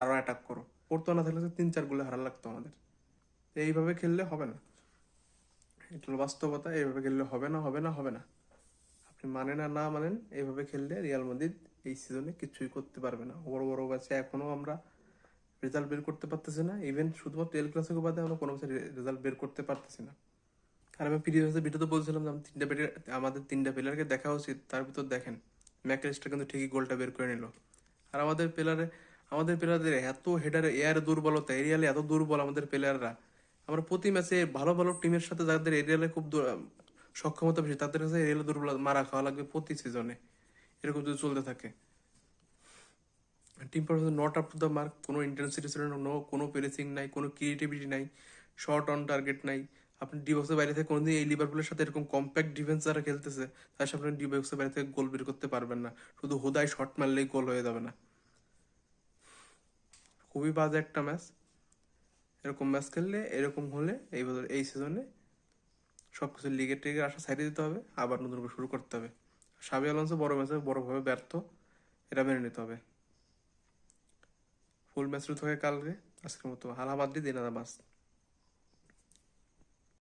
আরো অ্যাটাক করো। করতো না থাকলে 3-4 গোলে হারা লাগতো আমাদের। এইভাবে খেললে হবে না, এটা হলো বাস্তবতা। এইভাবে খেললে হবে না, হবে না, হবে না। আপনি মানেন আর না মানেন, এইভাবে খেললে রিয়াল মাদ্রিদ এই সিজনে কিছুই করতে পারবে না। বড় বড় ম্যাচে এখনো আমরা রেজাল্ট বের করতে পারতেছি না। ইভেন শুধুমাত্র এল ক্লাসিকো বাদে আমরা কোনো ম্যাচে রেজাল্ট বের করতে পারতেছি না। আর আমি প্রিভিয়াস ভিডিওতে বলছিলাম যে আমাদের 3টা প্লেয়ারকে দেখা উচিত, তার ভিতর দেখেন ম্যাকলিস্টার কিন্তু ঠিকই গোলটা বের করে নিল। আর আমাদের প্লেয়ারদের এত হেডার এয়ার দুর্বলতা, এরিয়ালে এত দুর্বল আমাদের প্লেয়াররা। আমরা প্রতি ম্যাচে ভালো ভালো টিমের সাথে যাদের এরিয়ালে খুব সক্ষমতা বেশি, তাদের কাছে এরিয়ালে দুর্বল মারা খাওয়া লাগবে প্রতি সিজনে। এরকম যদি চলতে থাকে, team performance not up to the mark, কোনো ইন্টেন্সিটি ছিল না, কোনো প্রেসিং নাই, কোনো ক্রিয়েটিভিটি নাই, শর্ট অন টার্গেট নাই। আপনি ডি বক্সের বাইরে থেকে কোনোদিন এই লিভারপুলের সাথে এরকম কম্প্যাক্ট ডিফেন্স যারা খেলতেছে তার সামনে ডি বক্সের বাইরে থেকে গোল বের করতে পারবেন না। শুধু হুদায় শট মারলেই গোল হয়ে যাবে না। খুবই বাজে একটা ম্যাচ। এরকম ম্যাচ খেললে, এরকম হলে এই সিজনে সবকিছু লিগের টিগের আশা ছাড়িয়ে দিতে হবে, আবার নতুন করে শুরু করতে হবে। সাবি আলোনসো বড় ম্যাচে বড়ভাবে ব্যর্থ, এটা মেনে নিতে হবে। ফুল ম্যাচ শুরু থাকে কালকে। আজকের মতো হালা বাদ দিয়ে দিন বাস।